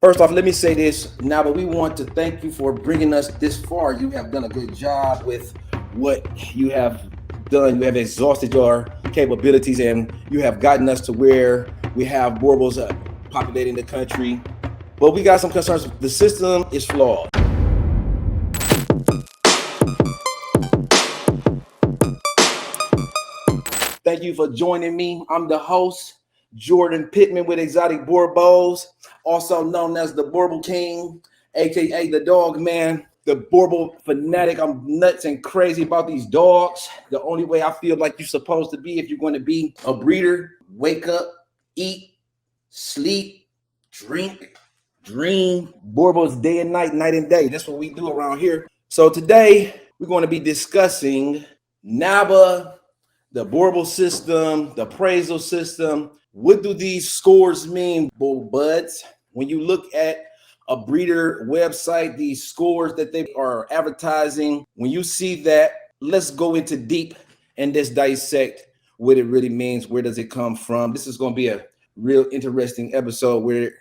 First off, let me say this now, but we want to thank you for bringing us this far. You have done a good job with what you have done. You have exhausted your capabilities and you have gotten us to where we have Boerboels populating the country. But we got some concerns. The system is flawed. Thank you for joining me. I'm the host, Jordan Pittman with Exotic Boerboels, also known as the Boerboel King, aka the Dog Man, the Boerboel fanatic. I'm nuts and crazy about these dogs. The only way I feel like you're supposed to be if you're going to be a breeder: wake up, eat, sleep, drink, dream. Boerboels day and night, night and day. That's what we do around here. So today we're going to be discussing NABA, the Boerboel system, the appraisal system. What do these scores mean, bull buds? When you look at a breeder website, these scores that they are advertising, when you see that, let's go into deep and let's dissect what it really means. Where does it come from? This is going to be a real interesting episode where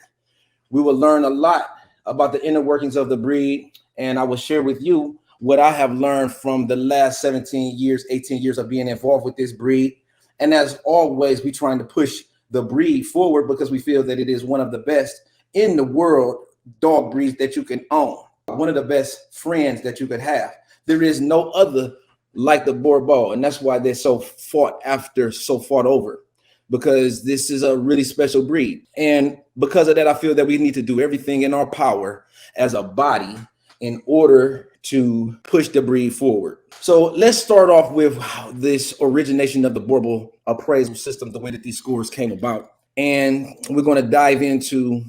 we will learn a lot about the inner workings of the breed, and I will share with you what I have learned from the last 17 years, 18 years of being involved with this breed. And as always, we're trying to push the breed forward because we feel that it is one of the best in the world dog breeds that you can own. One of the best friends that you could have. There is no other like the Boerboel, and that's why they're so fought after, so fought over, because this is a really special breed. And because of that, I feel that we need to do everything in our power as a body in order to push the breed forward. So let's start off with this origination of the Boerboel appraisal system, the way that these scores came about. And we're going to dive into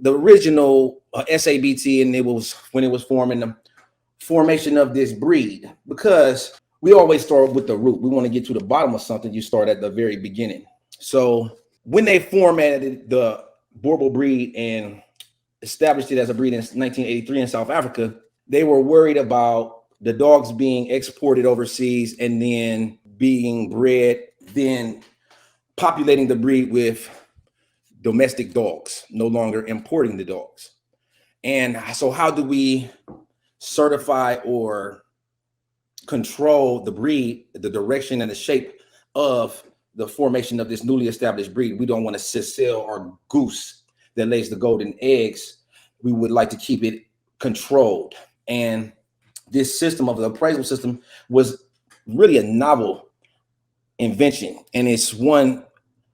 the original SABT, and it was when it was forming the formation of this breed, because we always start with the root. We want to get to the bottom of something. You start at the very beginning. So when they formatted the Boerboel breed and established it as a breed in 1983 in South Africa, they were worried about the dogs being exported overseas and then being bred, then populating the breed with domestic dogs, no longer importing the dogs. And so how do we certify or control the breed, the direction and the shape of the formation of this newly established breed? We don't want to sell our goose that lays the golden eggs. We would like to keep it controlled. And this system of the appraisal system was really a novel invention. And it's one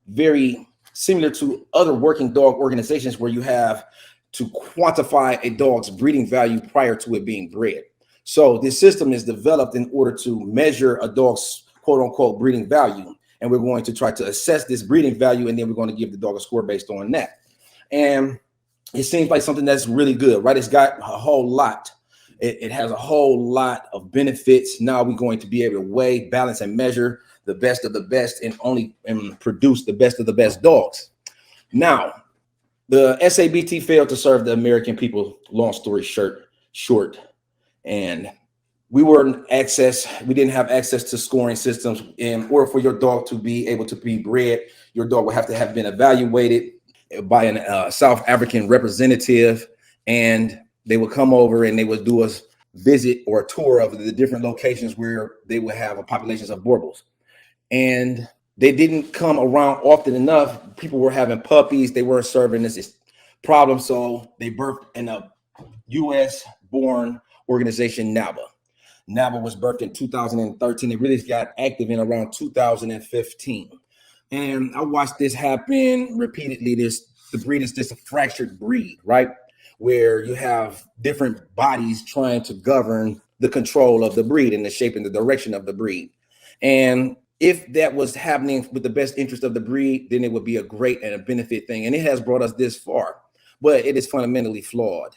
very similar to other working dog organizations where you have to quantify a dog's breeding value prior to it being bred. So this system is developed in order to measure a dog's quote unquote breeding value. And we're going to try to assess this breeding value, and then we're going to give the dog a score based on that. And it seems like something that's really good, right? It's got a whole lot. It has a whole lot of benefits. Now we're going to be able to weigh, balance, and measure the best of the best and produce the best of the best dogs. Now, the SABT failed to serve the American people, long story short. And we didn't have access to scoring systems. In order for your dog to be able to be bred, your dog would have to have been evaluated by a South African representative, and they would come over and they would do a visit or a tour of the different locations where they would have a populations of Boerboels. And they didn't come around often enough. People were having puppies. They weren't serving this problem. So they birthed in a US born organization, NABA. NABA was birthed in 2013. It really got active in around 2015. And I watched this happen repeatedly. The breed is just a fractured breed, right? Where you have different bodies trying to govern the control of the breed and the shape and the direction of the breed. And if that was happening with the best interest of the breed, then it would be a great and a benefit thing. And it has brought us this far, but it is fundamentally flawed.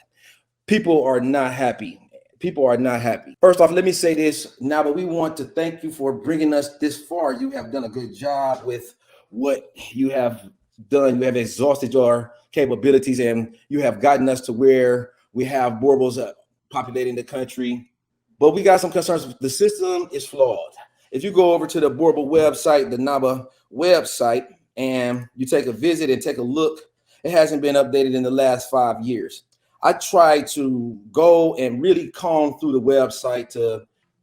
People are not happy. People are not happy. First off, let me say this now, but we want to thank you for bringing us this far. You have done a good job with what you have done. You have exhausted your capabilities, and you have gotten us to where we have Boerboels populating the country. But we got some concerns. The system is flawed. If you go over to the Boerboel website, the NABA website, and you take a visit and take a look it hasn't been updated in the last 5 years. I try to go and really comb through the website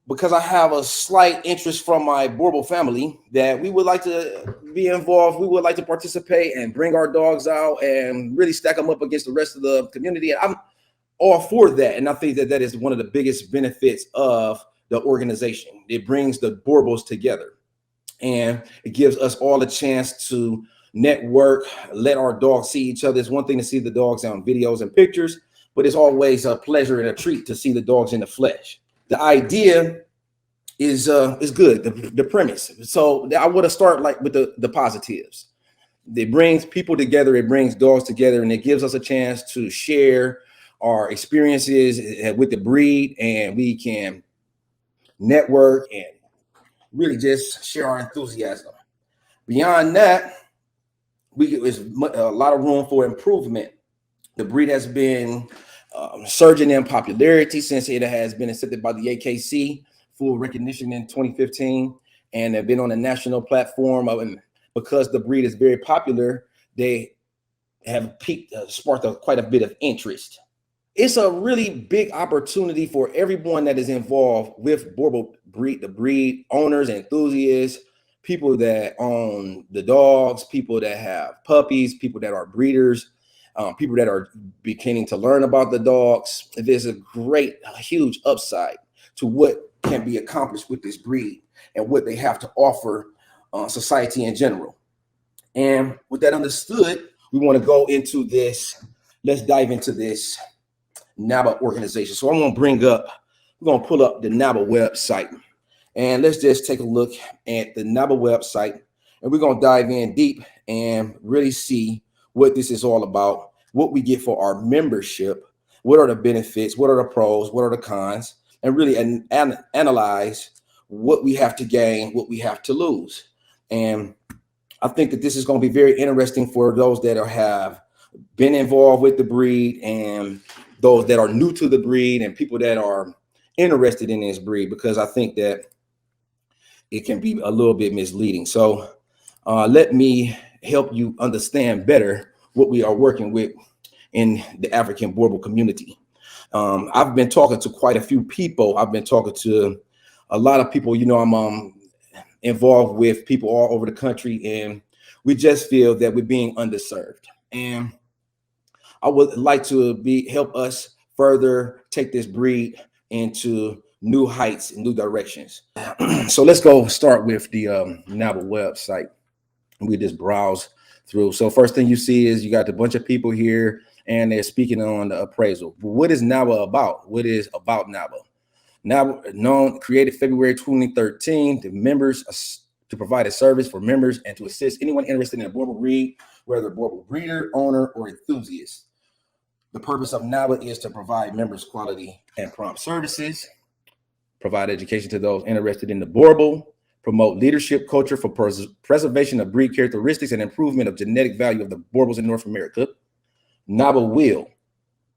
because I have a slight interest from my Boerboel family that we would like to be involved. We would like to participate and bring our dogs out and really stack them up against the rest of the community. And I'm all for that. And I think that is one of the biggest benefits of the organization. It brings the Boerboels together, and it gives us all a chance to network, let our dogs see each other. It's one thing to see the dogs on videos and pictures, but it's always a pleasure and a treat to see the dogs in the flesh. The idea is good, the premise. So I want to start like with the positives. It brings people together, it brings dogs together, and it gives us a chance to share our experiences with the breed, and we can network and really just share our enthusiasm. Beyond that, there's a lot of room for improvement. The breed has been surging in popularity since it has been accepted by the AKC full recognition in 2015, and have been on a national platform. Because the breed is very popular, they have sparked quite a bit of interest. It's a really big opportunity for everyone that is involved with Boerboel breed, the breed owners, enthusiasts, people that own the dogs, people that have puppies, people that are breeders, people that are beginning to learn about the dogs. There's a huge upside to what can be accomplished with this breed and what they have to offer society in general. And with that understood, we want to go into this. Let's dive into this NABA organization. So I'm going to pull up the NABA website, and let's just take a look at the NABA website, and we're going to dive in deep and really see what this is all about, what we get for our membership, what are the benefits, what are the pros, what are the cons, and really analyze what we have to gain, what we have to lose. And I think that this is going to be very interesting for those that have been involved with the breed, and those that are new to the breed, and people that are interested in this breed, because I think that it can be a little bit misleading. So let me help you understand better what we are working with in the African Boerboel community. I've been talking to quite a few people. I've been talking to a lot of people. I'm involved with people all over the country, and we just feel that we're being underserved. And I would like to help us further take this breed into new heights and new directions. So let's go start with the NABA website. We just browse through. So first thing you see is you got a bunch of people here, and they're speaking on the appraisal. But what is NABA about? What is about NABA? NABA, created February 2013, to provide a service for members and to assist anyone interested in a Boerboel breed, whether a Boerboel breeder, owner, or enthusiast. The purpose of NABA is to provide members quality and prompt services, provide education to those interested in the Boerboel, promote leadership culture for preservation of breed characteristics and improvement of genetic value of the Boerboels in North America. NABA will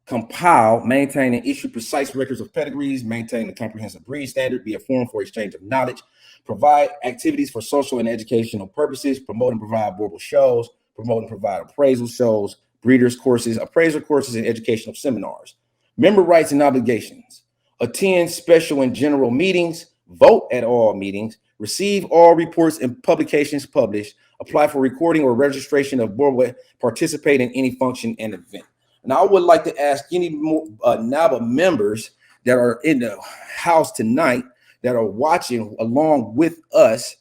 compile, maintain, and issue precise records of pedigrees, maintain a comprehensive breed standard, be a forum for exchange of knowledge, provide activities for social and educational purposes, promote and provide Boerboel shows, promote and provide appraisal shows, breeders courses, appraiser courses, and educational seminars. Member rights and obligations: attend special and general meetings, vote at all meetings, receive all reports and publications published, apply for recording or registration of Boerboel, participate in any function and event. Now, I would like to ask any more NABA members that are in the house tonight, that are watching along with us,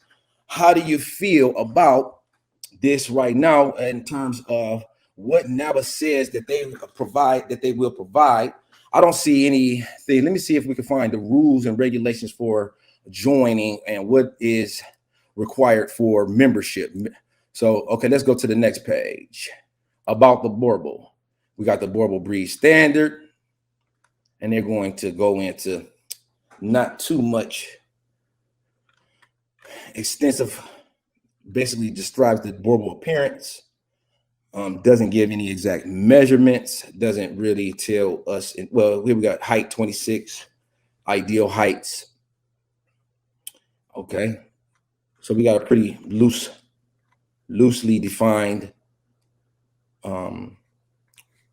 how do you feel about this right now in terms of what NABA says that they will provide? I don't see anything. Let me see if we can find the rules and regulations for joining and what is required for membership. So, okay, let's go to the next page. About the Boerboel. We got the Boerboel breed standard, and they're going to go into not too much extensive, basically describes the Boerboel appearance, doesn't give any exact measurements, doesn't really tell us. Well, here we got height 26, ideal heights. Okay, so we got a pretty loosely defined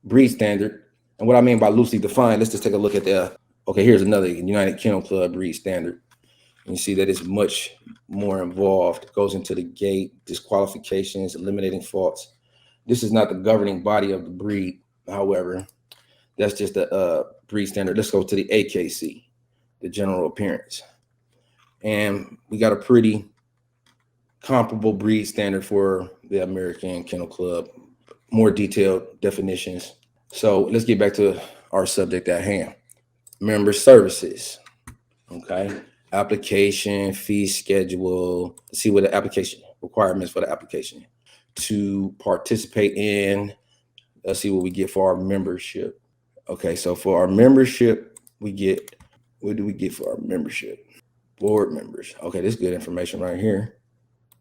breed standard. And what I mean by loosely defined, let's just take a look at the, okay, here's another United Kennel Club breed standard. And you see that it's much more involved. It goes into the gait, disqualifications, eliminating faults. This is not the governing body of the breed. However, that's just the breed standard. Let's go to the AKC, the general appearance. And we got a pretty comparable breed standard for the American Kennel Club, more detailed definitions. So let's get back to our subject at hand. Member services. Okay. Application, fee schedule. Let's see what the application requirements for the application. To participate in, let's see what we get for our membership. Okay, so for our membership, we get, what do we get for our membership? Board members. Okay, this is good information right here.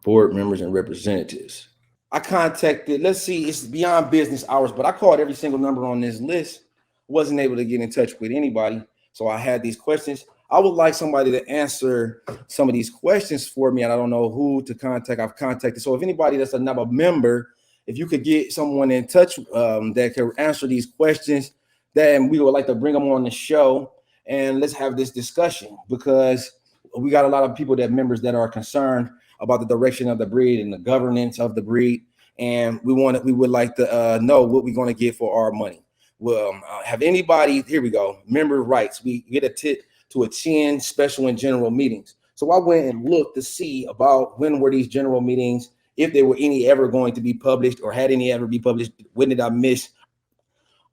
Board members and representatives. I contacted, let's see, it's beyond business hours, but I called every single number on this list. Wasn't able to get in touch with anybody. So I had these questions. I would like somebody to answer some of these questions for me, and I don't know who to contact. I've contacted. So if anybody that's a NABA member, if you could get someone in touch that can answer these questions, then we would like to bring them on the show and let's have this discussion, because we got a lot of people that members that are concerned about the direction of the breed and the governance of the breed, and we would like to know what we're going to get for our money. Well, have anybody, here we go, member rights. We get a tip to attend special and general meetings. So I went and looked to see about when were these general meetings, if there were any ever going to be published or had any ever be published. When did I miss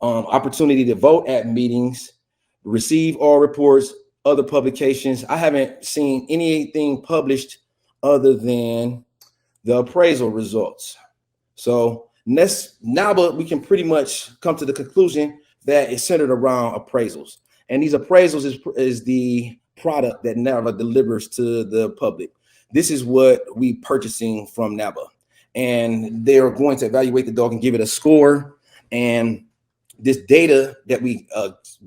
opportunity to vote at meetings, receive all reports, other publications? I haven't seen anything published other than the appraisal results. So NABA, we can pretty much come to the conclusion that it's centered around appraisals. And these appraisals is the product that NABA delivers to the public. This is what we purchasing from NABA. And they're going to evaluate the dog and give it a score. And this data that we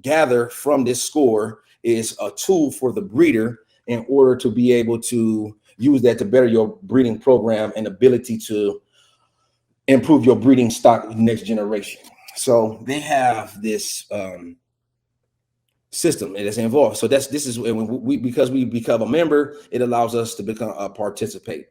gather from this score is a tool for the breeder in order to be able to use that to better your breeding program and ability to improve your breeding stock next generation. So they have this system that is involved. So this is when we, because we become a member, it allows us to become a participate.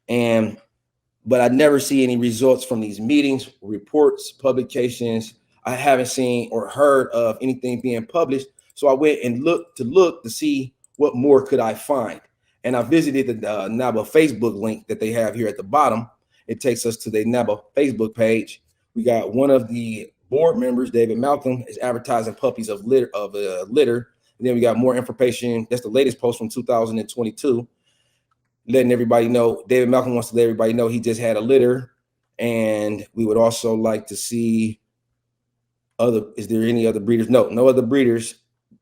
But I never see any results from these meetings, reports, publications. I haven't seen or heard of anything being published. So I went and looked to see what more could I find. And I visited the NABA Facebook link that they have here at the bottom. It takes us to the NABA Facebook page. We got one of the board members, David Malcolm, is advertising puppies of litter. And then we got more information. That's the latest post from 2022, letting everybody know. David Malcolm wants to let everybody know he just had a litter. And we would also like to see is there any other breeders? No other breeders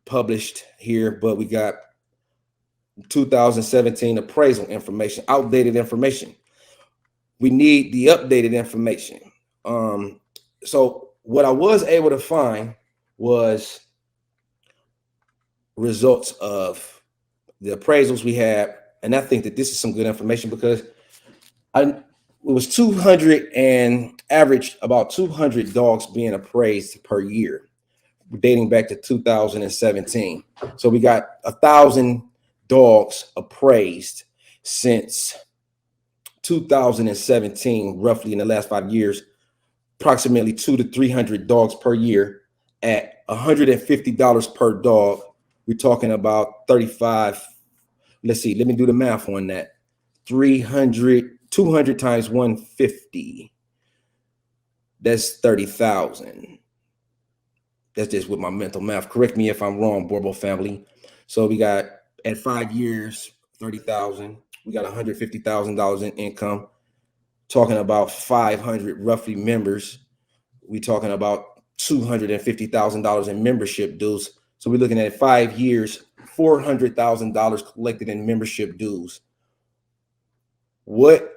published here, but we got 2017 appraisal information, outdated information. We need the updated information. So what I was able to find was results of the appraisals we had. And I think that this is some good information because it was 200 and average about 200 dogs being appraised per year, dating back to 2017. So we got 1,000 dogs appraised since 2017, roughly in the last 5 years, approximately 200 to 300 dogs per year at $150 per dog. We're talking about 35. Let's see, let me do the math on that. 200 times 150. That's 30,000. That's just with my mental math. Correct me if I'm wrong, Boerboels family. So we got at 5 years, 30,000. We got $150,000 in income. Talking about 500 roughly members. We're talking about $250,000 in membership dues. So we're looking at 5 years, $400,000 collected in membership dues. What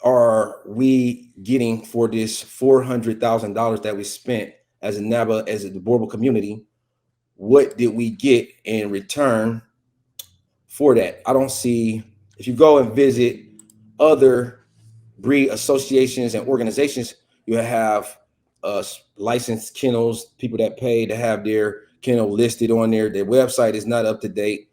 are we getting for this $400,000 that we spent as a NABA, as the Boerboels community? What did we get in return for that? I don't see. If you go and visit other breed associations and organizations, you have licensed kennels, people that pay to have their kennel listed on there. Their website is not up to date,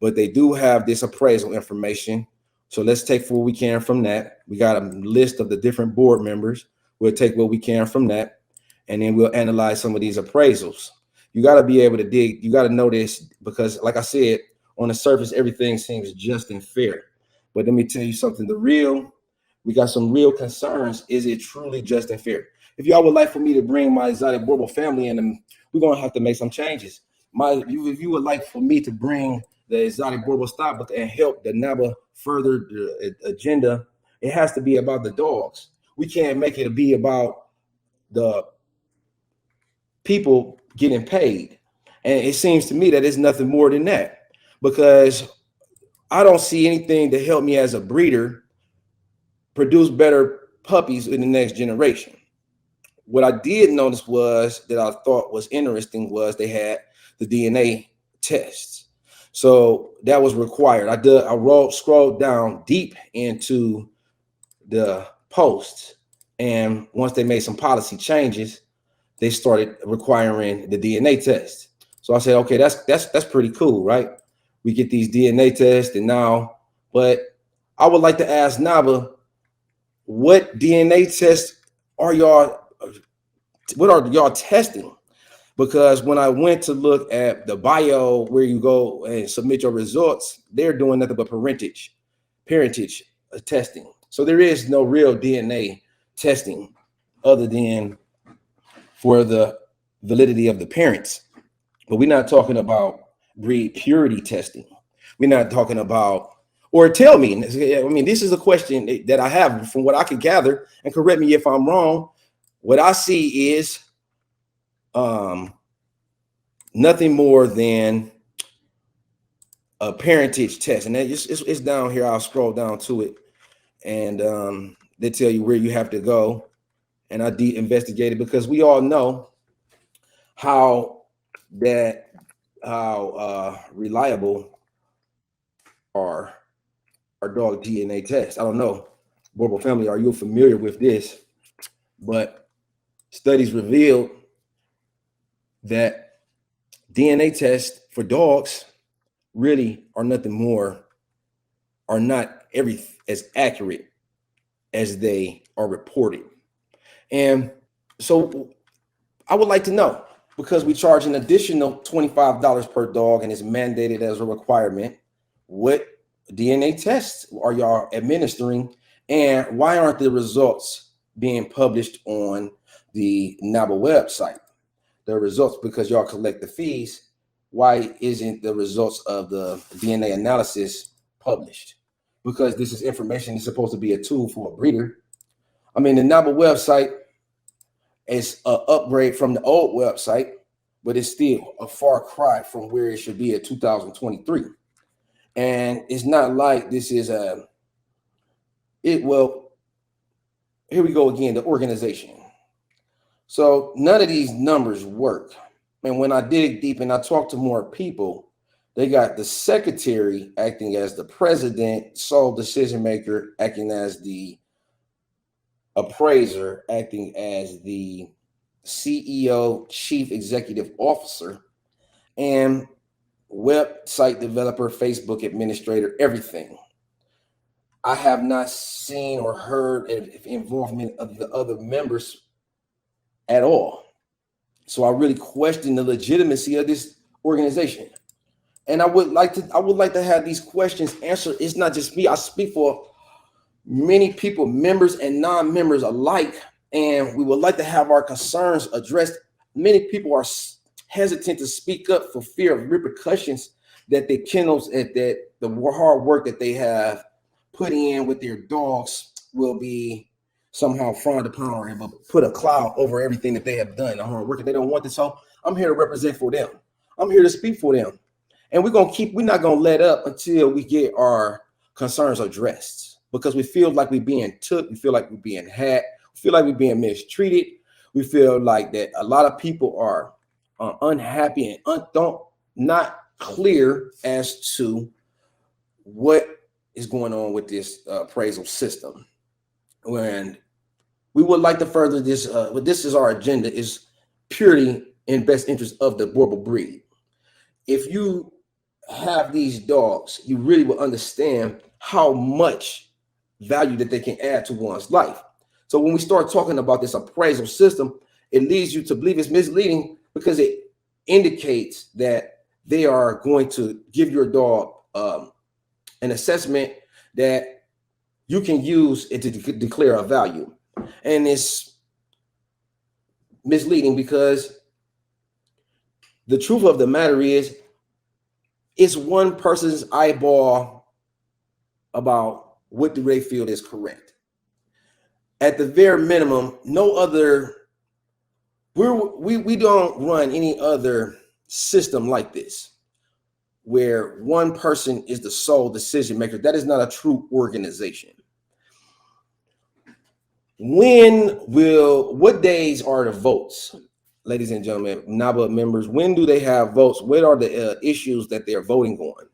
but they do have this appraisal information. So let's take what we can from that. We got a list of the different board members. We'll take what we can from that, and then we'll analyze some of these appraisals. You got to be able to dig. You got to know this because, like I said, on the surface, everything seems just and fair. But let me tell you something. We got some real concerns. Is it truly just and fair? If y'all would like for me to bring my exotic Boerboel family in, we're going to have to make some changes. If you would like for me to bring the exotic Boerboel stockbook and help the NABA further the agenda, it has to be about the dogs. We can't make it be about the people getting paid. And it seems to me that it's nothing more than that, because I don't see anything to help me as a breeder produce better puppies in the next generation. What I did notice was that I thought was interesting was they had the DNA tests. So that was required. I scrolled down deep into the posts, and once they made some policy changes, they started requiring the DNA test. So I said, okay, that's pretty cool, right? We get these DNA tests, and now, but I would like to ask NABA, what DNA tests are y'all? What are y'all testing? Because when I went to look at the bio where you go and submit your results, they're doing nothing but parentage testing. So there is no real DNA testing other than for the validity of the parents. But we're not talking about breed purity testing. We're not talking about, or tell me, I mean, this is a question that I have from what I could gather, and correct me if I'm wrong. What I see is nothing more than a parentage test, and it's down here. I'll scroll down to it, and they tell you where you have to go. And I investigated because we all know how reliable our dog DNA tests. I don't know, Boerboel family, are you familiar with this? But studies revealed that DNA tests for dogs really are not as accurate as they are reported. And so I would like to know, because we charge an additional $25 per dog and it's mandated as a requirement, what DNA tests are y'all administering, and why aren't the results being published on the NABA website? The results, because y'all collect the fees, why isn't the results of the DNA analysis published? Because this is information that's supposed to be a tool for a breeder. I mean, the NABA website is an upgrade from the old website, but it's still a far cry from where it should be at 2023. And it's not like this is well, here we go again, the organization. So none of these numbers work. And when I dig deep and I talk to more people, they got the secretary acting as the president, sole decision maker, acting as the appraiser, acting as the CEO, chief executive officer, and website developer, Facebook administrator, everything. I have not seen or heard of involvement of the other members at all. So I really question the legitimacy of this organization. And I would like to have these questions answered. It's not just me. I speak for many people, members and non-members alike, and we would like to have our concerns addressed. Many people are hesitant to speak up for fear of repercussions that the kennels, that the hard work that they have put in with their dogs will be somehow frowned upon or put a cloud over everything that they have done, the hard work, and they don't want this. So I'm here to represent for them. I'm here to speak for them. And we're not gonna let up until we get our concerns addressed, because we feel like we're being took, we feel like we're being hacked, we feel like we're being mistreated. We feel like that a lot of people are unhappy and not clear as to what is going on with this appraisal system. And We would like to further this, but this is our agenda, is purely in best interest of the Boerboel breed. If you have these dogs, you really will understand how much value that they can add to one's life. So when we start talking about this appraisal system, it leads you to believe it's misleading because it indicates that they are going to give your dog an assessment that you can use it to declare a value. And it's misleading because the truth of the matter is, it's one person's eyeball about what do they feel is correct. At the very minimum, no other, we don't run any other system like this where one person is the sole decision maker. That is not a true organization. What days are the votes? Ladies and gentlemen, NABA members, when do they have votes? What are the issues that they're voting on?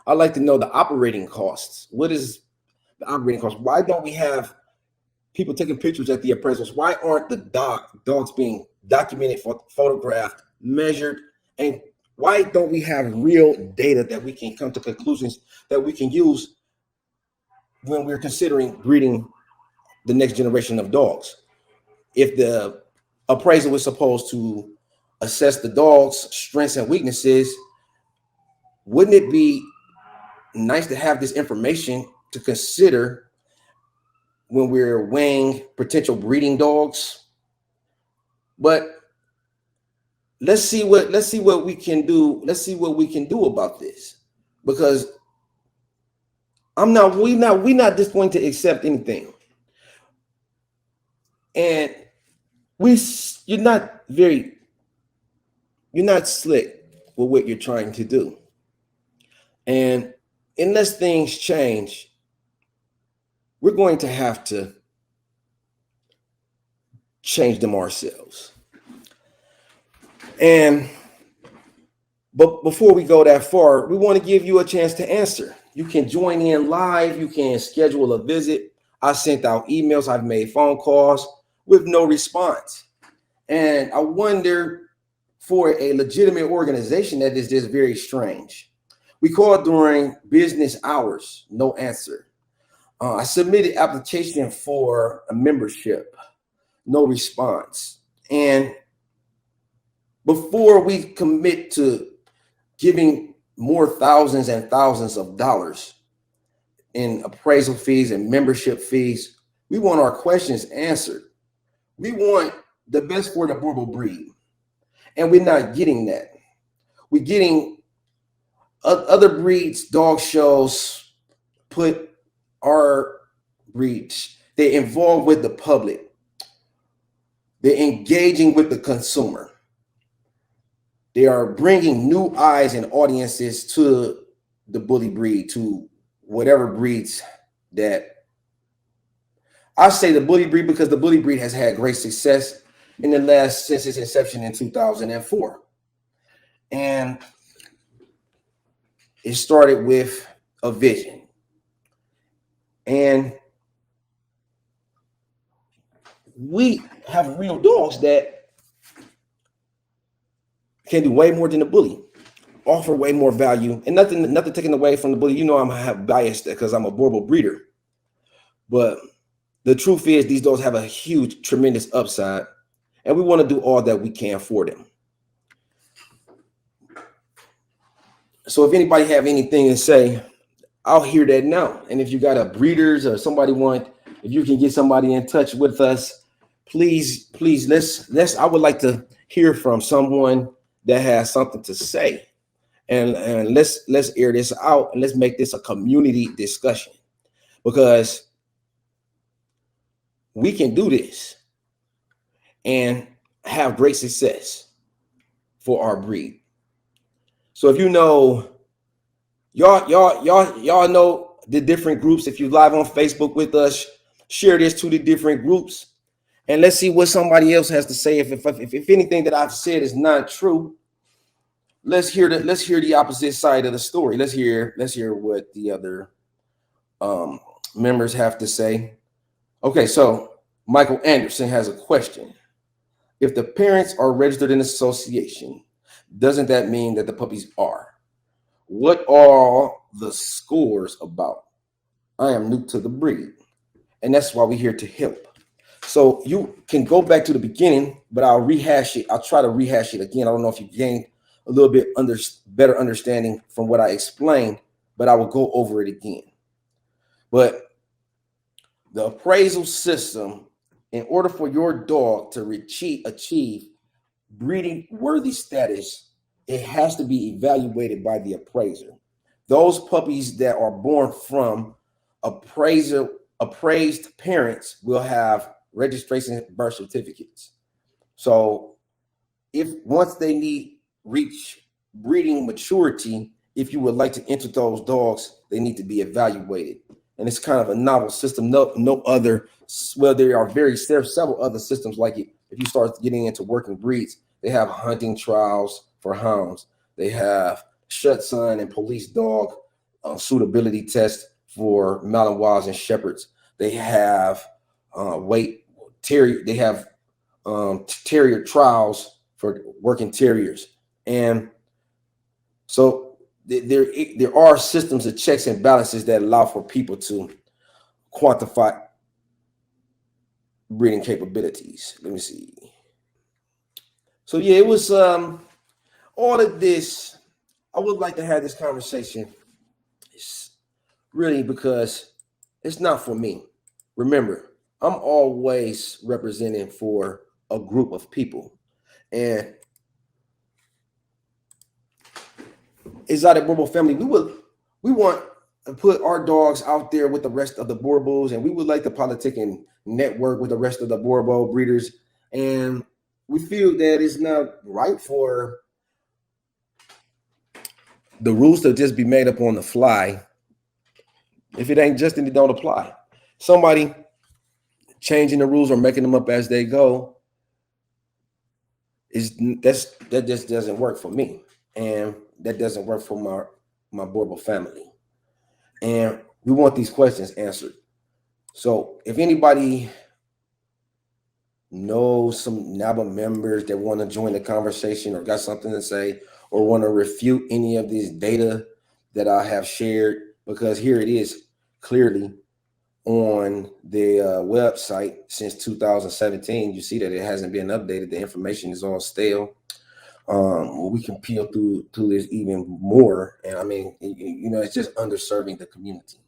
I'd like to know the operating costs. What is the operating cost? Why don't we have people taking pictures at the appraisals? Why aren't the dogs being documented, photographed, measured? And why don't we have real data that we can come to conclusions that we can use when we're considering breeding the next generation of dogs? If the appraisal was supposed to assess the dog's strengths and weaknesses, wouldn't it be nice to have this information to consider when we're weighing potential breeding dogs? But let's see what we can do. Let's see what we can do about this, because we're not just going to accept anything. And you're not slick with what you're trying to do. And unless things change, we're going to have to change them ourselves. But before we go that far, we want to give you a chance to answer. You can join in live. You can schedule a visit. I sent out emails. I've made phone calls with no response. And I wonder, for a legitimate organization, that is just very strange. We called during business hours, no answer. I submitted application for a membership, no response. And before we commit to giving more thousands and thousands of dollars in appraisal fees and membership fees, we want our questions answered. We want the best for the Boerboel breed, and we're not getting that. We're getting other breeds, dog shows put our breeds, they're involved with the public. They're engaging with the consumer. They are bringing new eyes and audiences to the bully breed, to whatever breeds that I say the bully breed, because the bully breed has had great success since its inception in 2004. And it started with a vision. And we have real dogs that can do way more than the bully, offer way more value, and nothing taken away from the bully. You know, I have bias because I'm a Boerboel breeder. But the truth is, these dogs have a huge, tremendous upside, and we want to do all that we can for them. So if anybody have anything to say, I'll hear that now. And if you got a breeders or if you can get somebody in touch with us, please, I would like to hear from someone that has something to say. And let's air this out, and let's make this a community discussion, because we can do this and have great success for our breed. So if you know, y'all know the different groups. If you're live on Facebook with us, share this to the different groups, and let's see what somebody else has to say. If anything that I've said is not true, let's hear the opposite side of the story. Let's hear what the other members have to say. Okay, so Michael Anderson has a question. If the parents are registered in association, doesn't that mean that the puppies are? What are the scores about? I am new to the breed, and that's why we're here to help. So you can go back to the beginning, but I'll rehash it. I'll try to rehash it again. I don't know if you gained a little bit better understanding from what I explained, but I will go over it again. But the appraisal system, in order for your dog to achieve breeding worthy status, it has to be evaluated by the appraiser. Those puppies that are born from appraised parents will have registration birth certificates. So if once they reach breeding maturity, if you would like to enter those dogs, they need to be evaluated. And it's kind of a novel system. No other, well, there are several other systems like it. If you start getting into working breeds, they have hunting trials for hounds. They have Schutzhund and police dog suitability tests for Malinois and Shepherds. They have terrier. They have terrier trials for working terriers, and so there are systems of checks and balances that allow for people to quantify breeding capabilities. Let me see. So yeah, it was all of this. I would like to have this conversation. It's really because it's not for me. Remember, I'm always representing for a group of people, and exotic Boerboel family, we want to put our dogs out there with the rest of the Boerboels, and we would like to politic and network with the rest of the Boerboel breeders. And we feel that it's not right for the rules to just be made up on the fly. If it ain't just, then it don't apply. Somebody changing the rules or making them up as they go that just doesn't work for me, and that doesn't work for my Boerboel family. And we want these questions answered. So if anybody knows some NABA members that want to join the conversation or got something to say or want to refute any of this data that I have shared, because here it is clearly on the website since 2017. You see that it hasn't been updated. The information is all stale. We can peel through this even more, and I mean, it's just underserving the community.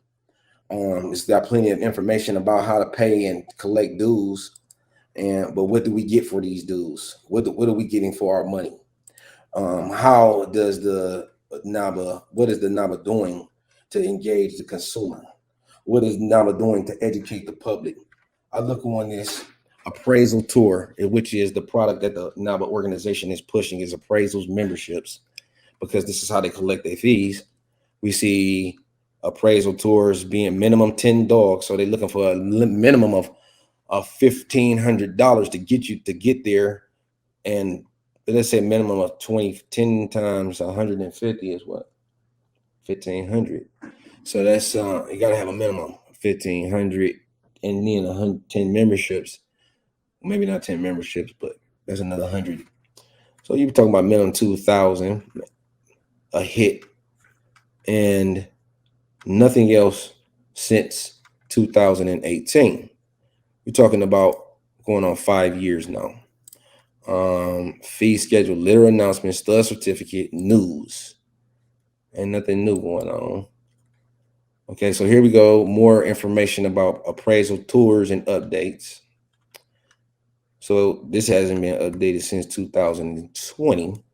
It's got plenty of information about how to pay and collect dues, but what do we get for these dues? What are we getting for our money? How does what is the NABA doing to engage the consumer? What is NABA doing to educate the public? I look on this appraisal tour, which is the product that the NABA organization is pushing, is appraisals memberships, because this is how they collect their fees. We see appraisal tours being minimum 10 dogs, so they're looking for a minimum of $1,500 to get there, and let's say minimum of 10 times 150 is what, 1,500. So that's you gotta have a minimum 1,500, and then 110 memberships. Maybe not 10 memberships, but that's another 100. So you're talking about minimum 2,000 a hit, and nothing else since 2018. You're talking about going on 5 years now. Fee schedule, litter announcement, stud certificate, news, and nothing new going on. Okay, so here we go. More information about appraisal tours and updates. So this hasn't been updated since 2020.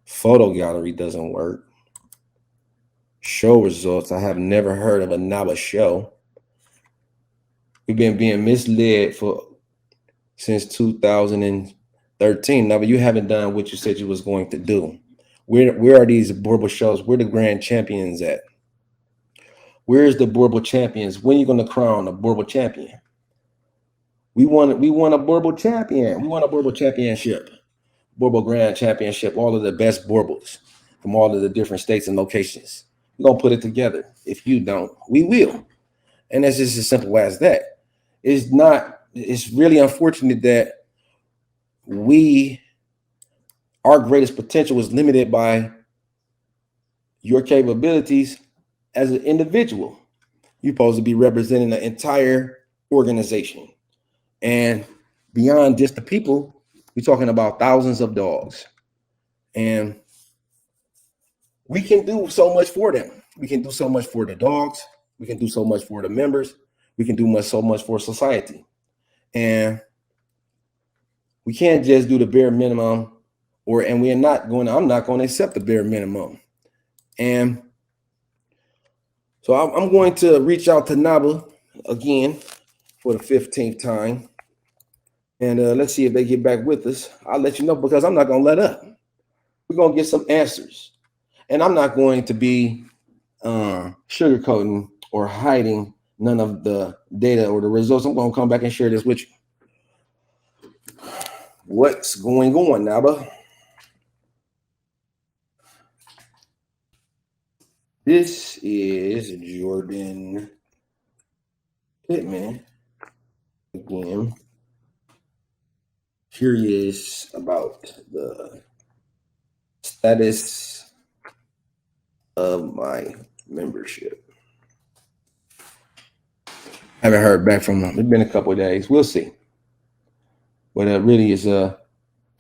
Photo gallery doesn't work. Show results. I have never heard of a NABA show. We've been being misled since 2013. NABA, you haven't done what you said you was going to do. Where are these Boerboel shows? Where the grand champions at? Where's the Boerboel champions? When are you going to crown a Boerboel champion? We want a Boerboel champion. We want a Boerboel championship, Boerboel Grand Championship, all of the best Boerboels from all of the different states and locations. We're going to put it together. If you don't, we will. And it's just as simple as that. It's not it's really unfortunate that our greatest potential is limited by your capabilities as an individual. You're supposed to be representing the entire organization. And beyond just the people, we're talking about thousands of dogs. And we can do so much for them. We can do so much for the dogs. We can do so much for the members. We can do so much for society. And we can't just do the bare minimum, I'm not going to accept the bare minimum. And so I'm going to reach out to NABA again for the 15th time. And let's see if they get back with us. I'll let you know, because I'm not going to let up. We're going to get some answers. And I'm not going to be sugarcoating or hiding none of the data or the results. I'm going to come back and share this with you. What's going on, NABA? This is Jordan Pittman again, curious about the status of my membership. Haven't heard back from them. It's been a couple of days. We'll see. But it really is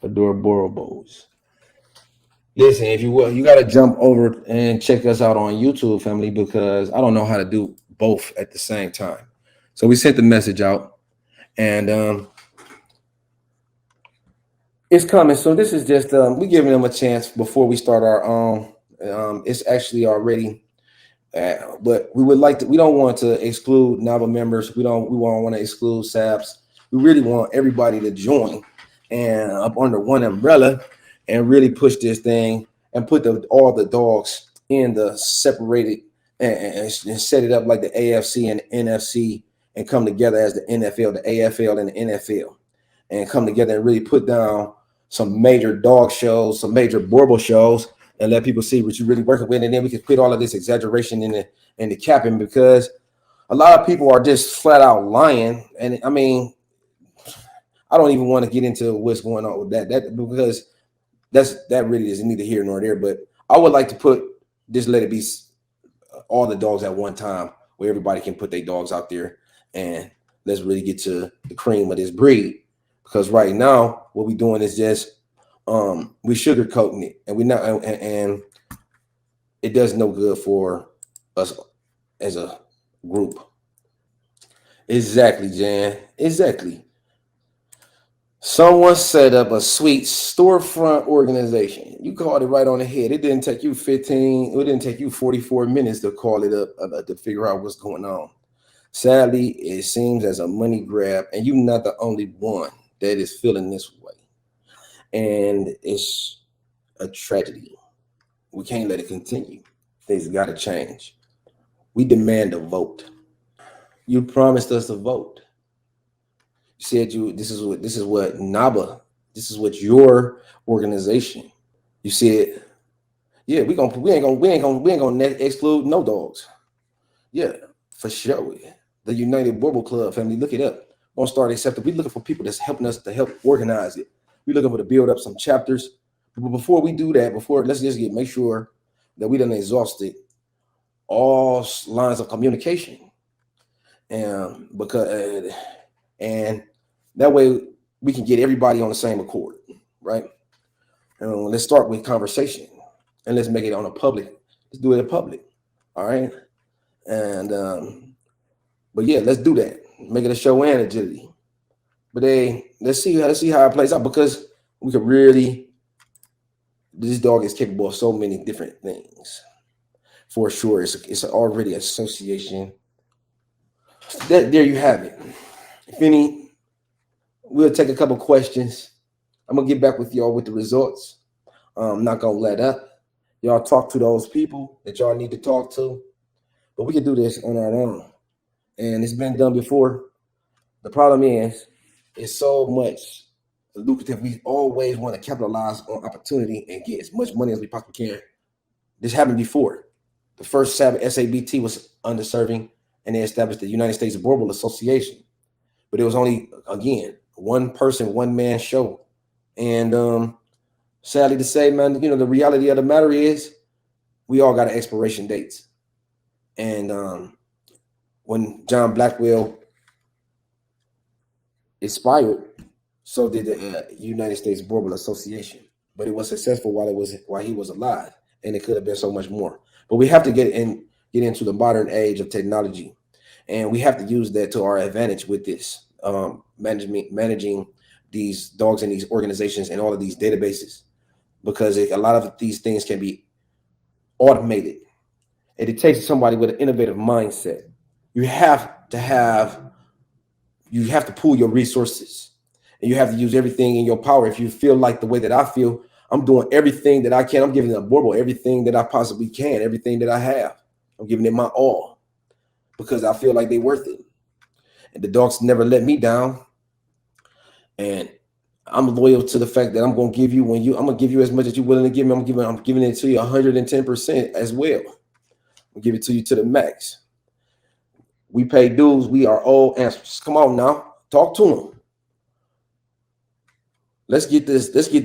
Boerboels. Listen, if you will, you got to jump over and check us out on YouTube, family, because I don't know how to do both at the same time. So we sent the message out, and it's coming. So this is just we giving them a chance before we start our own. It's actually already, but we would like to. We don't want to exclude NABA members. We don't want to exclude SAPs. We really want everybody to join and up under one umbrella and really push this thing and put all the dogs in the separated and set it up like the AFC and the NFC and come together as the NFL, the AFL, and the NFL, and come together and really put down some major dog shows, some major Boerboel shows, and let people see what you're really working with. And then we can quit all of this exaggeration in the capping, because a lot of people are just flat out lying. And I mean, I don't even want to get into what's going on with that because that really is neither here nor there. But I would like to let it be all the dogs at one time, where everybody can put their dogs out there, and let's really get to the cream of this breed. Because right now, what we're doing is just we sugarcoating it, and and it does no good for us as a group. Exactly, Jan. Exactly. Someone set up a sweet storefront organization. You called it right on the head. It didn't take you 44 minutes to call it up to figure out what's going on. Sadly, it seems as a money grab, and you're not the only one that is feeling this way. And it's a tragedy. We can't let it continue. Things got to change. We demand a vote. You promised us a vote. You said this is what NABA, this is what your organization. You said, yeah, we ain't gonna exclude no dogs. Yeah, for sure. The United Boerboel Club, family, look it up. Won't start accepting. We're looking for people that's helping us to help organize it. We're looking for to build up some chapters. But before we do that, let's just make sure that we done exhausted all lines of communication, and that way we can get everybody on the same accord, right? And let's start with conversation, and let's make it on a public. Let's do it in public, all right? And but yeah, let's do that. Make it a show and agility. But let's see how it plays out, because we could really. This dog is capable of so many different things. For sure, it's already association. There you have it. If any, we'll take a couple questions. I'm gonna get back with y'all with the results. I'm not gonna let up. Y'all talk to those people that y'all need to talk to, but we can do this on our own. And it's been done before. The problem is, it's so much lucrative. We always want to capitalize on opportunity and get as much money as we possibly can. This happened before. The first SABT was underserving, and they established the United States Boerboel Association. but it was only, again, one person, one man show. And sadly to say, man, the reality of the matter is we all got an expiration dates. And when John Blackwell expired, so did the United States Boerboels Association. But it was successful while he was alive, and it could have been so much more. But we have to get into the modern age of technology, and we have to use that to our advantage with this managing these dogs and these organizations and all of these databases, because a lot of these things can be automated, and it takes somebody with an innovative mindset. You have to pool your resources, and you have to use everything in your power. If you feel like the way that I feel, I'm doing everything that I can. I'm giving the Boerboel everything that I possibly can, everything that I have. I'm giving it my all because I feel like they're worth it. And the dogs never let me down. And I'm loyal to the fact that I'm going to give you I'm going to give you as much as you're willing to give me. I'm giving it to you 110% as well. I'll give it to you to the max. We pay dues. We are all answers. Come on now. Talk to them. Let's get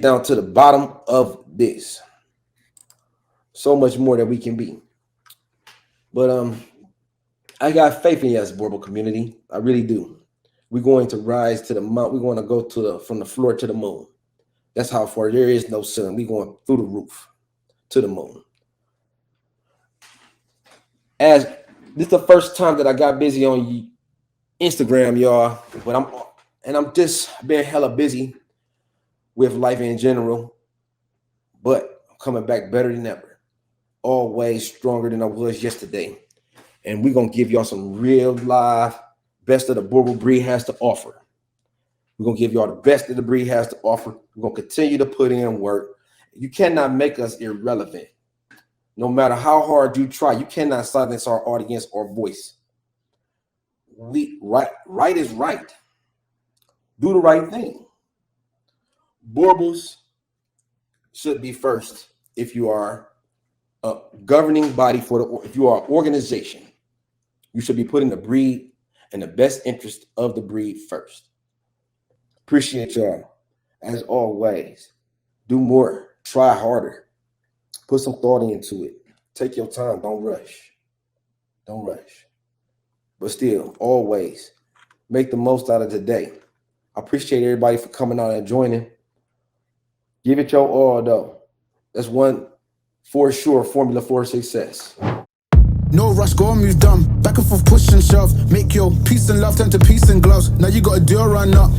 down to the bottom of this. So much more that we can be. But I got faith in you as Boerboel community. I really do. We're going to rise to the mountain. We're going to go from the floor to the moon. That's how far. There is no sun. We're going through the roof to the moon. As this is the first time that I got busy on Instagram, y'all. But I'm just being hella busy with life in general. But I'm coming back better than ever. Always stronger than I was yesterday. And we're going to give y'all some real live best of the Boerboel breed has to offer. We're going to give y'all the best of the breed has to offer. We're going to continue to put in work. You cannot make us irrelevant. No matter how hard you try, you cannot silence our audience or voice. Right is right. Do the right thing. Boerboels should be first if you are a governing body if you are an organization. You should be putting the breed and the best interest of the breed first. Appreciate y'all. As always, do more. Try harder. Put some thought into it. Take your time. Don't rush. Don't rush. But still, always, make the most out of today. I appreciate everybody for coming out and joining. Give it your all, though. That's one, for sure, formula for success. No rush, go and move dumb. Back and forth, push and shove. Make your peace and love turn to peace and gloves. Now you got a deal run up.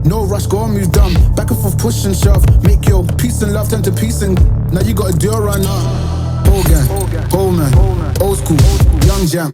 No rush, go and move dumb. Back and forth, push and shove. Make your peace and love turn to peace and now you got a deal run up. Whole gang, whole man, old school, young jam.